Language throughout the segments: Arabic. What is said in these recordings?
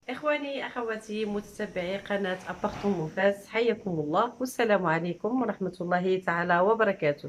إخواني أخواتي متتبعي قناة أبارتمون فاس، حياكم الله والسلام عليكم ورحمة الله تعالى وبركاته.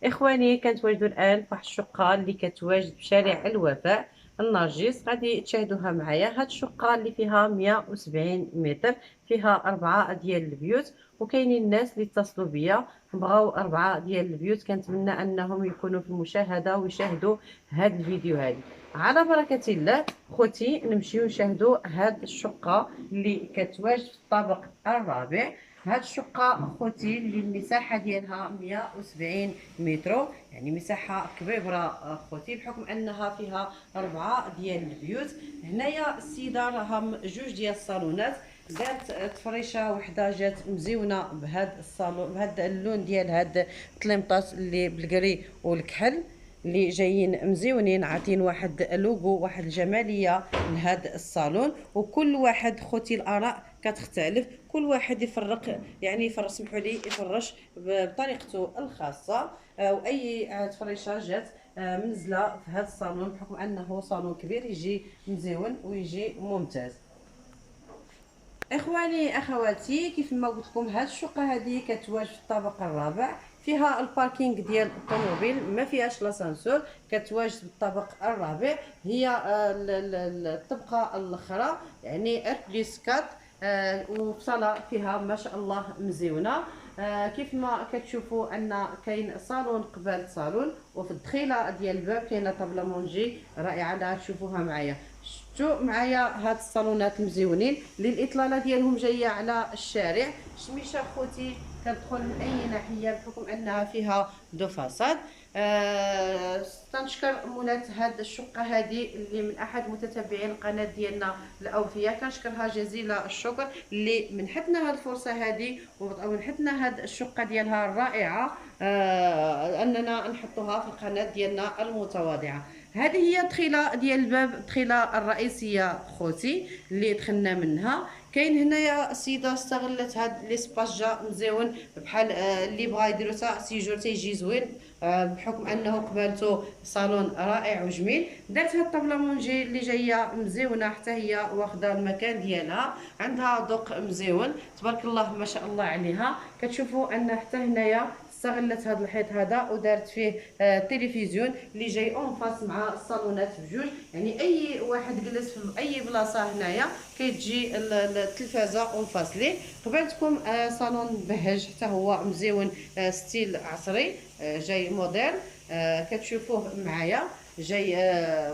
إخواني كنتواجدوا الآن في واحد الشقة اللي كتواجد بشارع الوفاء النرجس. غادي تشاهدوها معايا. هاد الشقة اللي فيها 170 متر، فيها 4 ديال البيوت، وكاينين الناس اللي اتصلوا بيا بغاو 4 ديال البيوت. كنتمنى أنهم يكونوا في المشاهدة ويشاهدوا هاد الفيديو هادي. على بركة الله خوتي نمشيو نشاهدوا هاد الشقة اللي كتواجد في الطابق الرابع. هاد الشقة خوتي اللي المساحة ديالها 170 متر، يعني مساحة كبيرة خوتي، بحكم انها فيها 4 ديال البيوت. هنايا السيدة راها جوج ديال الصالونات، دارت تفريشه وحده جات مزيونه بهاد الصالون، بهاد اللون ديال هاد التليمطات اللي بالكري والكحل، اللي جايين مزيونين، عاطين واحد لوغو، واحد الجماليه لهاد الصالون. وكل واحد خوتي الاراء كتختلف، كل واحد يفرق، يعني سمحوا لي يفرش بطريقته الخاصه. واي تفريشه جات منزله في هذا الصالون، بحكم انه صالون كبير يجي مزيون ويجي ممتاز. اخواني اخواتي كيف ما قلت لكم، هاد الشقه هذه كتواجد في الطابق الرابع، فيها الباركينغ ديال الطوموبيل، ما فيهاش لاسانسور، كتواجد في الطابق الرابع. هي الطبقه الاخرى، يعني ار بليس 4، وصاله فيها ما شاء الله مزيونه. كيف ما كتشوفوا ان كاين صالون قبال صالون، وفي الدخيله ديال الباب كاينه طابله مونجي رائعه اللي غتشوفوها معايا. شفتوا معايا هاد الصالونات المزيونين اللي الاطلاله ديالهم جايه على الشارع. شميشه خوتي كتدخل من اي ناحيه، بحكم انها فيها دو فاصاد. تنشكر مولات هاد الشقه هذه اللي من احد متتبعين القناه ديالنا الاوفياء، كنشكرها جزيل الشكر اللي منحتنا هاد الفرصه هذه ومنحتنا هاد الشقه ديالها الرائعه، اننا نحطوها في القناه ديالنا المتواضعه. هذه هي الدخيله ديال الباب، الدخيله الرئيسيه خوتي اللي دخلنا منها. كاين هنايا السيده استغلت هاد ليسباس جا مزيون، بحال اللي بغا يديرو تا سيجور تيجي زوين، بحكم انه قبالته صالون رائع وجميل. دارت هاد الطابله مونجي اللي جايه مزيونه، حتى هي واخده المكان ديالها، عندها ذوق مزيون تبارك الله ما شاء الله عليها. كتشوفوا ان حتى هنايا استغلت هذا الحيط هذا ودارت فيه تلفزيون اللي جاي اون فاس مع الصالونات بجوج، يعني اي واحد جلس في اي بلاصه هنايا كيتجي التلفازه اون فاس ليه. قبالتكم صالون بهج حتى هو مزيون، ستيل عصري، جاي موديل. كتشوفوه معايا جاي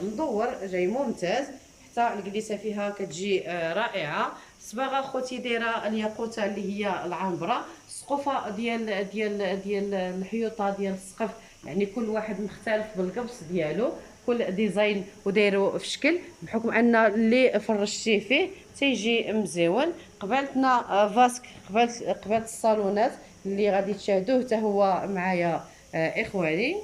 مدور، جاي ممتاز. حتى الجلسه فيها كتجي رائعه. صباغه خوتي دايره الياقوته اللي هي العنبره. السقوفه ديال الحيوطه ديال السقف، يعني كل واحد مختلف بالقبص ديالو، كل ديزاين ودايرو في شكل، بحكم ان اللي فرشتيه فيه تيجي مزيون. قبالتنا فاسك، قبالت الصالونات اللي غادي تشاهدوه حتى هو معايا. اخواني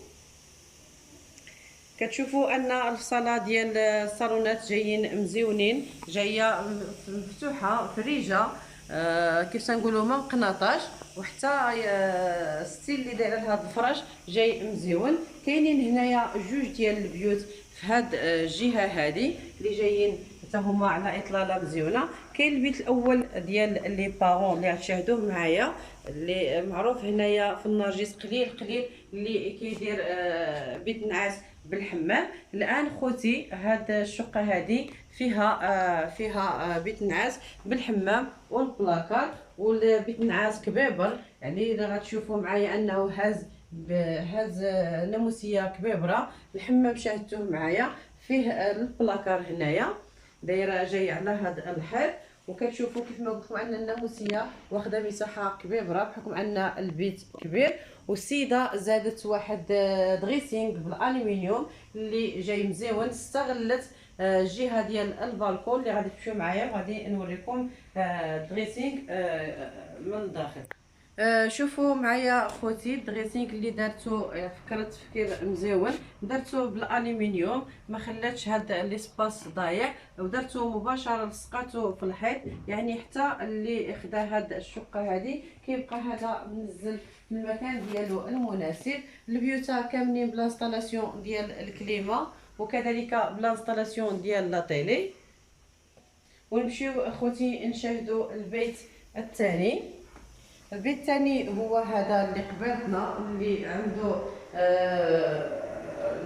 كتشوفوا ان الصاله ديال الصالونات جايين مزيونين، جايه مفتوحه فريجه، كيف تنقولوا ما مقناطاش، وحتى ستيل اللي دايره لهاد الفراش جاي مزيون. كاينين هنايا جوج ديال البيوت في هاد الجهه هذه اللي جايين حتى هما على اطلاله مزيونه. كاين البيت الاول ديال لي بارون اللي غتشاهدوه معايا، اللي معروف هنايا في النرجس قليل قليل اللي كيدير بيت نعاس بالحمام. الان خوتي هاد الشقه هذه فيها بيت نعاس بالحمام والبلاكار، والبيت نعاس كبيبر، يعني اذا غتشوفوا معايا انه هاز ناموسيه كبيبره. الحمام شاهدتوه معايا، فيه البلاكار هنايا دايره جاي على هذا الحيط. وكتشوفوا كيف ما قلت لكم ان الناموسيه واخده مساحه كبيره، بحكم ان البيت كبير. والسيده زادت واحد دريسينغ بالالومنيوم اللي جاي مزيون. استغلت الجهه ديال البالكون اللي غادي تمشيو معايا، وغادي نوريكم دريسينغ من الداخل. شوفوا معايا خوتي الدريسينغ اللي دارتو، فكرت تفكير مزيون، درتو بالالومنيوم، ما خلاتش هذا ليسباس ضايع، ودرتو مباشره لصقاتو في الحيط، يعني حتى اللي خدا هاد الشقه هذه كيبقى هذا منزل في المكان ديالو المناسب. البيوتا كاملين بلانستالاسيون ديال الكليما، وكذلك بلانستالاسيون ديال لا تيلي. ونمشيو اخوتي نشاهدوا البيت الثاني. البيت الثاني هو هذا اللي قبالتنا، اللي عنده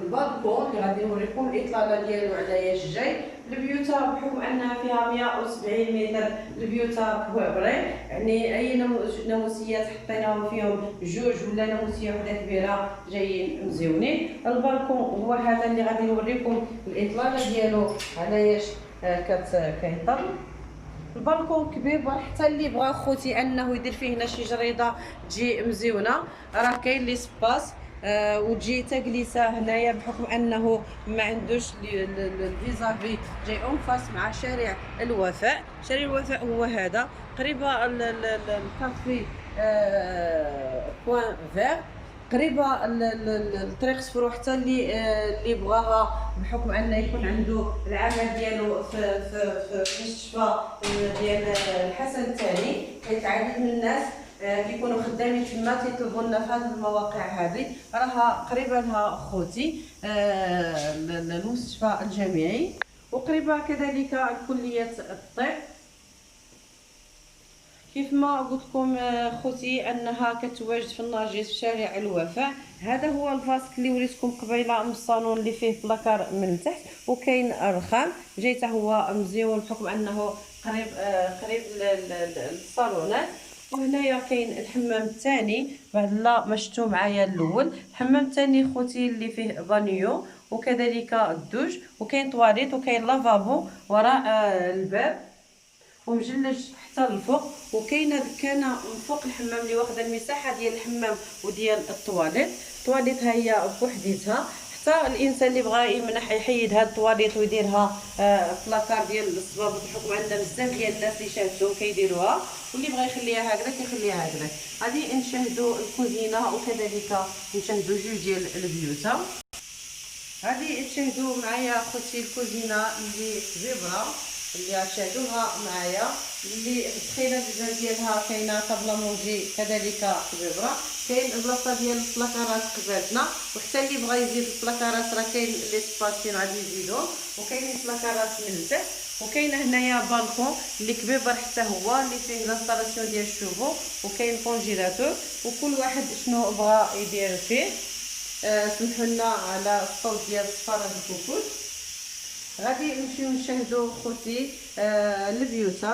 البالكون اللي غادي نوريكم الاطلاله ديالو على ياش جاي. البيوت بحكم انها فيها 170 متر، البيوت كبرين، يعني اي ناموسيات حطيناهم فيهم جوج ولا ناموسيه وحده كبيره جايين مزيونين. البالكون هو هذا اللي غادي نوريكم الاطلاله ديالو على ياش كيطل. البالكون كبير، حتى اللي بغى خوتي انه يدير فيه هنا شي جريده تجي مزيونه، راه كاين لي سباس وتجي تجلسه هنايا، بحكم انه ما عندوش الفيزافي جاي اون فاس مع شارع الوفاء. شارع الوفاء هو هذا قريبه الكافي بوان فير، قريبه الطريق سفرو. حتى اللي بغاها بحكم انه يكون عنده العمل ديالو في مستشفى ديال الحسن الثاني، حيت العديد من الناس كيكونوا خدامين تما تيطلبوا لنا في هذه المواقع هذه، راها قريبه لها خوتي المستشفى الجامعي، وقريبه كذلك كليه الطب. كيف ما قلت لكم خوتي انها كتواجد في الناجيس في شارع الوفاء. هذا هو الفاسك اللي وريتكم قبيله من الصالون اللي فيه بلاكار من التحت، وكاين الرخام جاي حتى هو مزيون بحكم انه قريب للصالونات. وهنايا كاين الحمام الثاني بعد لا ما شفتو معايا الاول. الحمام الثاني خوتي اللي فيه بانيو وكذلك الدوش، وكاين طواليت وكاين لافابو وراء الباب ومجلج حتى الفوق. وكاين هاد الكنه من فوق الحمام اللي واخده المساحه ديال الحمام وديال الطواليت. الطواليت ها هي بوحديتها، حتى الانسان اللي بغى يمنح يحيد هاد الطواليت ويديرها بلاكار ديال الصباب، بحكم عندنا بزاف ديال الناس اللي شاهدتهم كيديروها، واللي بغى يخليها هكذا كيخليها هكذا. غادي نشاهدوا الكوزينه وكذلك نشاهدوا جوج ديال البيوت. غادي تشاهدوا معايا اخوتي الكوزينه اللي كبيره اللي شاهدوها معايا، اللي الدخيله الجداد ديالها كاينه طابله مونجي كذلك كبيره. كاين البلاصه ديال البلاكارات قبالتنا، وحتى اللي بغى يزيد البلاكارات راه كاين لي سباس فين غادي يزيدوهم، وكاينين البلاكارات من التحت. وكاين هنايا بالكون اللي كبير حتى هو اللي فيه لانستالاسيون ديال الشوفو، وكاين كونجيلاتور، وكل واحد شنو بغى يدير فيه. سمحوا لنا على الصوت ديال الصفاره الكوكوت. غادي نمشيو نشاهدوا خوتي البيوت.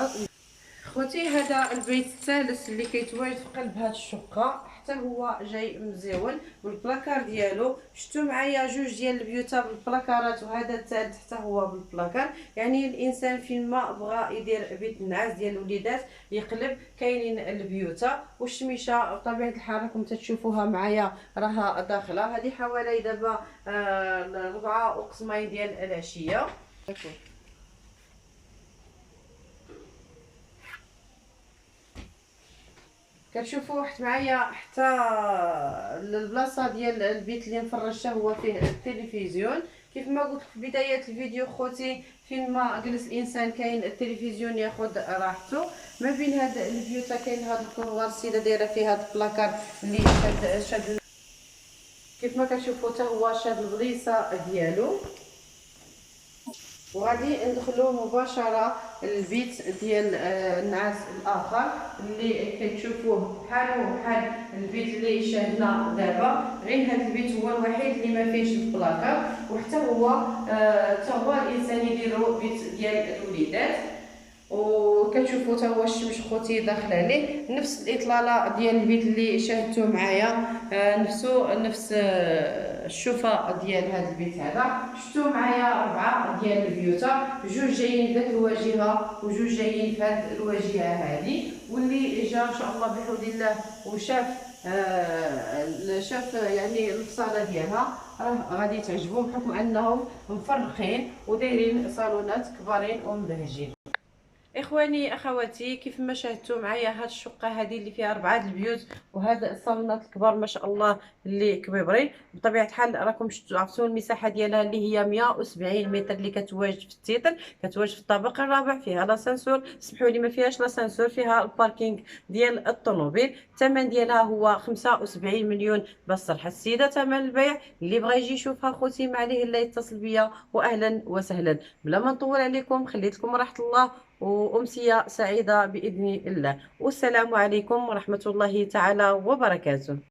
خوتي هذا البيت الثالث اللي كيتواجد في قلب هذه الشقه، حتى هو جاي مزيون بالبلاكار ديالو. شفتوا معايا جوج ديال البيوت بالبلاكارات، وهذا الثالث حتى هو بالبلاكار. يعني الانسان فين ما بغى يدير بيت النعاس ديال الوليدات يقلب، كاينين البيوت. والشميشه بطبيعه الحال راكم تشوفوها معايا راها داخله. هذه حوالي دابا 4 وقسمين ديال العشيه. كتشوفوا واحد معايا حتى البلاصه ديال البيت اللي مفرشه هو فيه التلفزيون. كيف ما قلت في بدايه الفيديو خوتي، فين ما جلس الانسان كاين التلفزيون ياخذ راحته. ما بين هاد البيوت كاين هاد الكروار السيده دايره فيه هاد البلاكار اللي شاد كيف ما كتشوفوا حتى هو شاد البليصه ديالو. وغادي ندخلوا مباشره للبيت ديال النعاس الاخر اللي كتشوفوه بحال البيت اللي شاهدنا دابا. غير هذا البيت هو الوحيد اللي ما فيهش البلاكار، وحتى هو الانسان يديروا بيت ديال الوليدات. وكتشوفوا حتى هو الشمس خوتي داخل عليه، نفس الاطلاله ديال البيت اللي شاهدتوه معايا، نفس الشوفه ديال هذا البيت هذا. شفتوا معايا 4 ديال البيوت، جوج جايين في ذات الواجهه وجوج جايين في هذه الواجهه هذه. واللي جا ان شاء الله بحول الله وشاف شاف يعني الصاله ديالها راه غادي تعجبهم، بحكم انهم مفرقين ودايرين صالونات كبارين ومبهجين. اخواني اخواتي، كيف ما شاهدتوا معايا هاد الشقه هذه اللي فيها 4 البيوت وهذا الصالونات الكبار ما شاء الله اللي كبيبرين. بطبيعه الحال راكم عرفتوا المساحه ديالها اللي هي 170 متر، اللي كتواجد في التيتل، كتواجد في الطابق الرابع، فيها لاسانسور. سمحوا لي ما فيهاش لاسانسور، فيها الباركينغ ديال الطوموبيل. الثمن ديالها هو 75 مليون بس صرح السيده ثمن البيع. اللي بغى يجي يشوفها خوتي ما عليه الا يتصل بيا، واهلا وسهلا. بلا ما نطول عليكم خليت لكم راحه الله وأمسية سعيدة بإذن الله. والسلام عليكم ورحمة الله تعالى وبركاته.